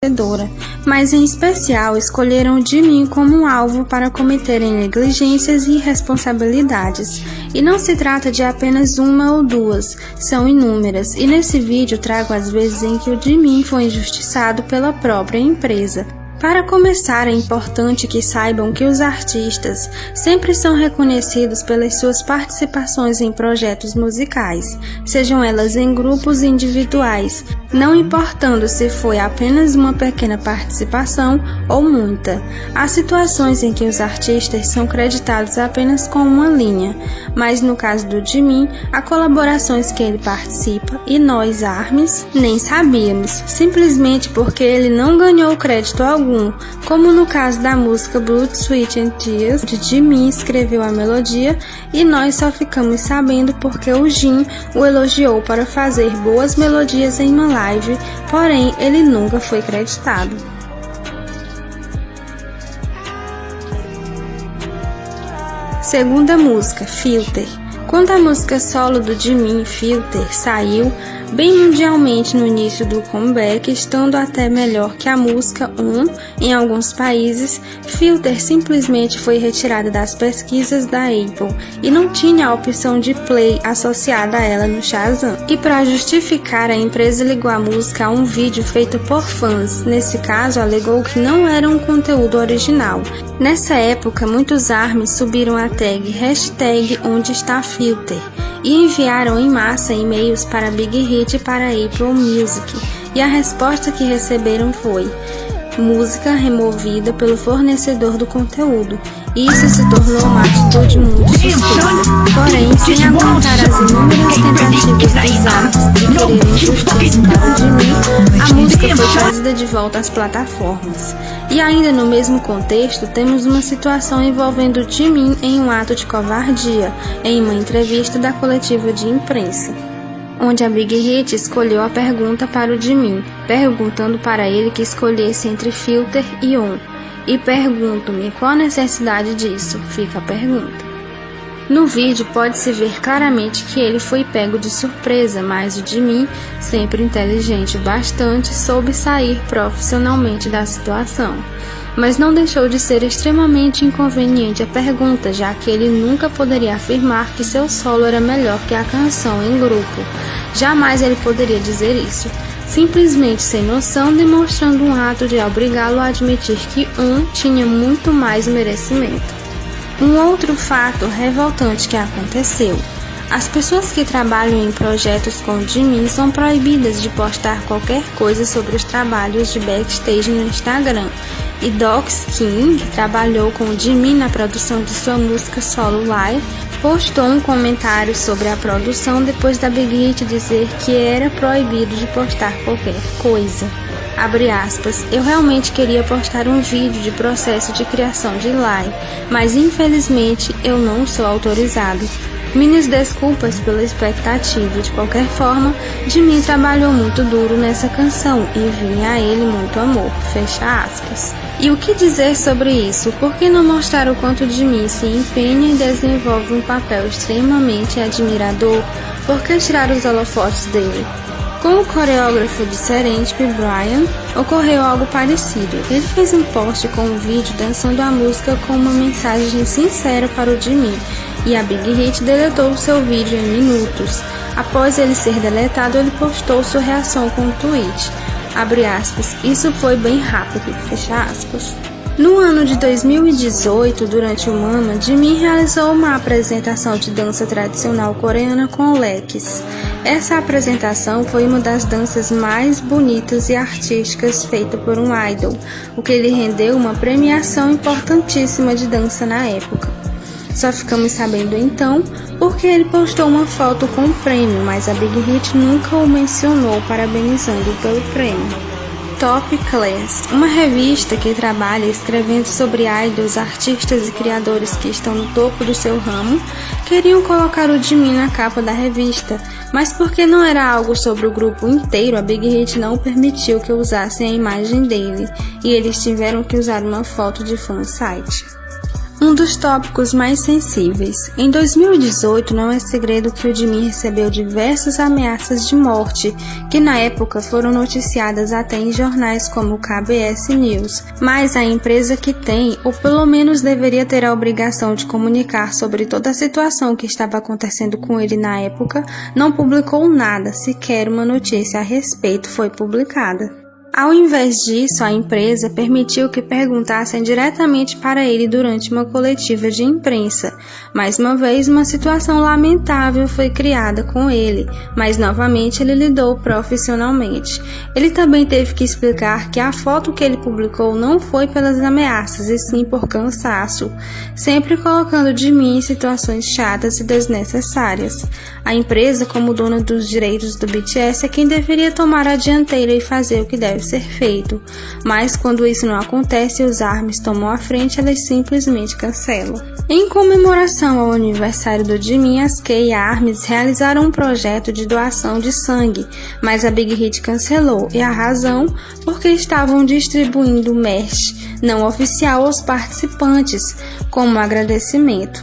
vencedora, mas em especial escolheram Jimin como um alvo para cometerem negligências e irresponsabilidades. E não se trata de apenas uma ou duas, são inúmeras, e nesse vídeo trago as vezes em que o Jimin foi injustiçado pela própria empresa. Para começar, é importante que saibam que os artistas sempre são reconhecidos pelas suas participações em projetos musicais, sejam elas em grupos individuais, não importando se foi apenas uma pequena participação ou muita. Há situações em que os artistas são creditados apenas com uma linha, mas no caso do Jimin, há colaborações que ele participa e nós, ARMYs, nem sabíamos, simplesmente porque ele não ganhou crédito algum. Como no caso da música Blood, Sweat and Tears, de Jimin escreveu a melodia e nós só ficamos sabendo porque o Jin o elogiou para fazer boas melodias em uma live, porém ele nunca foi creditado. Segunda música, Filter. Quando a música solo do Jimin, Filter, saiu bem mundialmente no início do comeback, estando até melhor que a música em alguns países, Filter simplesmente foi retirada das pesquisas da Apple e não tinha a opção de play associada a ela no Shazam. E para justificar, a empresa ligou a música a um vídeo feito por fãs, nesse caso alegou que não era um conteúdo original. Nessa época, muitos ARMYs subiram a tag #OndeEstaFilter e enviaram em massa e-mails para Big Hit e para Apple Music, e a resposta que receberam foi: música removida pelo fornecedor do conteúdo. Isso se tornou uma atitude muito suspeita. Porém, sem aguentar as inúmeras tentativas dos ARMYs de quererem justiça para o Jimin, a música foi trazida de volta às plataformas. E ainda no mesmo contexto, temos uma situação envolvendo o Jimin em um ato de covardia, em uma entrevista da coletiva de imprensa, onde a Big Hit escolheu a pergunta para o Jimin, perguntando para ele que escolhesse entre Filter e On. E pergunto-me qual a necessidade disso, fica a pergunta. No vídeo pode-se ver claramente que ele foi pego de surpresa, mas o Jimin, sempre inteligente bastante, soube sair profissionalmente da situação. Mas não deixou de ser extremamente inconveniente a pergunta, já que ele nunca poderia afirmar que seu solo era melhor que a canção em grupo. Jamais ele poderia dizer isso, simplesmente sem noção, demonstrando um ato de obrigá-lo a admitir que tinha muito mais merecimento. Um outro fato revoltante que aconteceu: as pessoas que trabalham em projetos com o Jimin são proibidas de postar qualquer coisa sobre os trabalhos de backstage no Instagram. E Dox King, que trabalhou com o Jimin na produção de sua música solo Live, postou um comentário sobre a produção depois da Big Hit dizer que era proibido de postar qualquer coisa. Abre aspas, eu realmente queria postar um vídeo de processo de criação de Live, mas infelizmente eu não sou autorizado. Minhas desculpas pela expectativa. De qualquer forma, Jimin trabalhou muito duro nessa canção e vinha a ele muito amor. Fecha aspas. E o que dizer sobre isso? Por que não mostrar o quanto Jimin se empenha e desenvolve um papel extremamente admirador? Por que tirar os holofotes dele? Com o coreógrafo de Serendip, Brian, ocorreu algo parecido. Ele fez um post com um vídeo dançando a música com uma mensagem sincera para o Jimin, e a Big Hit deletou seu vídeo em minutos. Após ele ser deletado, ele postou sua reação com um tweet. Abre aspas, isso foi bem rápido, fecha aspas. No ano de 2018, durante o Mama, Jimin realizou uma apresentação de dança tradicional coreana com leques. Essa apresentação foi uma das danças mais bonitas e artísticas feita por um idol, o que lhe rendeu uma premiação importantíssima de dança na época. Só ficamos sabendo então porque ele postou uma foto com o prêmio, mas a Big Hit nunca o mencionou parabenizando-o pelo prêmio. Top Class, uma revista que trabalha escrevendo sobre idols, artistas e criadores que estão no topo do seu ramo, queriam colocar o Jimin na capa da revista, mas porque não era algo sobre o grupo inteiro, a Big Hit não permitiu que usassem a imagem dele, e eles tiveram que usar uma foto de fansite. Um dos tópicos mais sensíveis. Em 2018, não é segredo que o Jimin recebeu diversas ameaças de morte, que na época foram noticiadas até em jornais como o KBS News. Mas a empresa que tem, ou pelo menos deveria ter a obrigação de comunicar sobre toda a situação que estava acontecendo com ele na época, não publicou nada, sequer uma notícia a respeito foi publicada. Ao invés disso, a empresa permitiu que perguntassem diretamente para ele durante uma coletiva de imprensa. Mais uma vez, uma situação lamentável foi criada com ele, mas novamente ele lidou profissionalmente. Ele também teve que explicar que a foto que ele publicou não foi pelas ameaças, e sim por cansaço, sempre colocando Jimin em situações chatas e desnecessárias. A empresa, como dona dos direitos do BTS, é quem deveria tomar a dianteira e fazer o que deve ser feito, mas quando isso não acontece e os ARMYs tomam a frente, elas simplesmente cancelam. Em comemoração ao aniversário do Jimin, as K e a ARMYs realizaram um projeto de doação de sangue, mas a Big Hit cancelou, e a razão? Porque estavam distribuindo merch não oficial aos participantes, como agradecimento.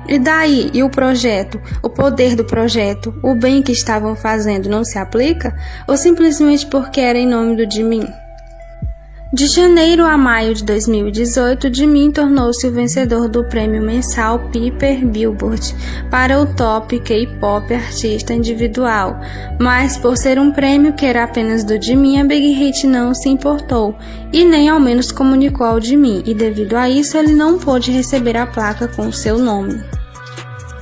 E daí? E o projeto? O poder do projeto? O bem que estavam fazendo não se aplica? Ou simplesmente porque era em nome do Jimin? De janeiro a maio de 2018, Jimin tornou-se o vencedor do prêmio mensal Piper Billboard para o Top K-Pop Artista Individual, mas por ser um prêmio que era apenas do Jimin, a Big Hit não se importou e nem ao menos comunicou ao Jimin, e devido a isso ele não pôde receber a placa com o seu nome.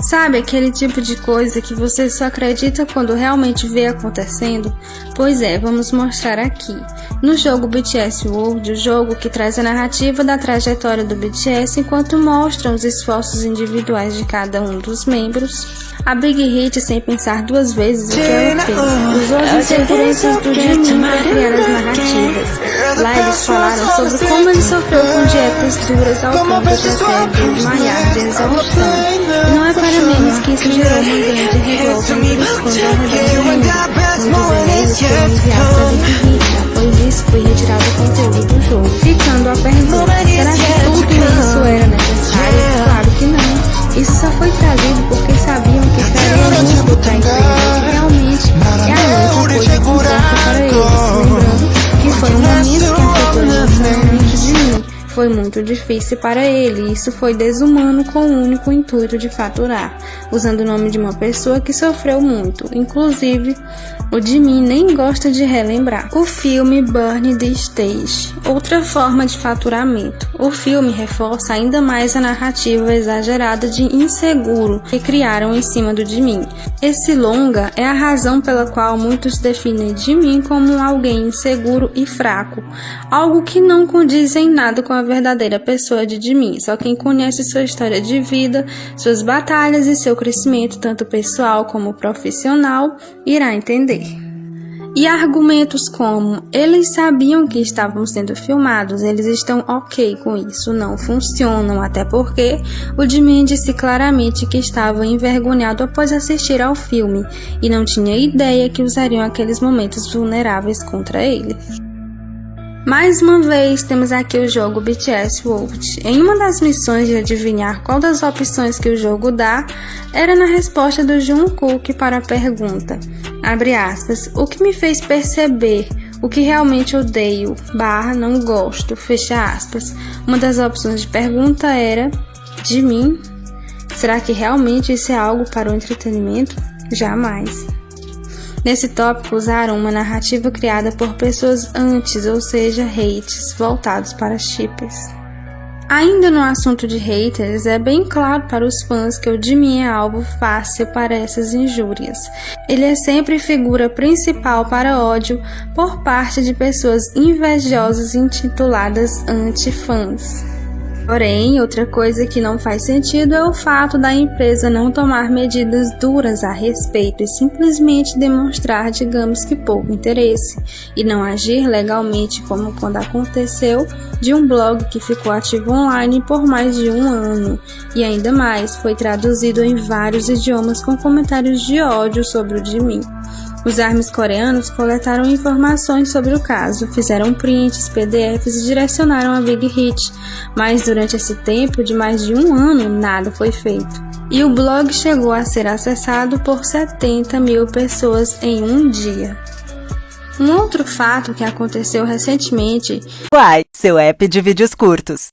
Sabe aquele tipo de coisa que você só acredita quando realmente vê acontecendo? Pois é, vamos mostrar aqui. No jogo BTS World, o jogo que traz a narrativa da trajetória do BTS enquanto mostra os esforços individuais de cada um dos membros, a Big Hit, sem pensar duas vezes o que ela fez, usou as inseguranças do Jimin para criar as narrativas. Lá eles falaram sobre como ele sofreu com dietas duras ao ponto de até desmaiar de exaustão. E não é para menos que isso gerou uma grande revolta entre os fãs ao redor do mundo. Muitos e-mails foram enviados à Big Hit. Após isso, foi retirado o conteúdo do jogo. Ficando a pergunta, será que tudo isso era necessário? Claro que não. Isso só foi trazido porque sabiam que estaria muito para a empresa, que realmente é a única coisa que importa para eles. Lembrando que foi um momento que afetou emocionalmente de mim. Foi muito difícil para ele, e isso foi desumano com o único intuito de faturar, usando o nome de uma pessoa que sofreu muito. Inclusive, o Jimin nem gosta de relembrar. O filme Burn the Stage, outra forma de faturamento. O filme reforça ainda mais a narrativa exagerada de inseguro que criaram em cima do Jimin. Esse longa é a razão pela qual muitos definem Jimin como alguém inseguro e fraco, algo que não condiz em nada com a verdadeira pessoa de Jimin. Só quem conhece sua história de vida, suas batalhas e seu crescimento, tanto pessoal como profissional, irá entender. E argumentos como, eles sabiam que estavam sendo filmados, eles estão ok com isso, não funcionam, até porque o Jimin disse claramente que estava envergonhado após assistir ao filme e não tinha ideia que usariam aqueles momentos vulneráveis contra ele. Mais uma vez, temos aqui o jogo BTS World. Em uma das missões de adivinhar qual das opções que o jogo dá, era na resposta do Jungkook para a pergunta, abre aspas, o que me fez perceber o que realmente odeio, não gosto, fecha aspas. Uma das opções de pergunta era, Jimin, será que realmente isso é algo para o entretenimento? Jamais. Nesse tópico, usaram uma narrativa criada por pessoas antes, ou seja, hates, voltados para shippers. Ainda no assunto de haters, é bem claro para os fãs que o Jimin é alvo fácil para essas injúrias. Ele é sempre figura principal para ódio por parte de pessoas invejosas intituladas anti-fãs. Porém, outra coisa que não faz sentido é o fato da empresa não tomar medidas duras a respeito e simplesmente demonstrar, digamos que pouco interesse, e não agir legalmente como quando aconteceu de um blog que ficou ativo online por mais de um ano, e ainda mais, foi traduzido em vários idiomas com comentários de ódio sobre o Jimin. Os ARMYs coreanos coletaram informações sobre o caso, fizeram prints, PDFs e direcionaram a Big Hit, mas durante esse tempo de mais de um ano nada foi feito. E o blog chegou a ser acessado por 70 mil pessoas em um dia. Um outro fato que aconteceu recentemente... Quai, seu app de vídeos curtos.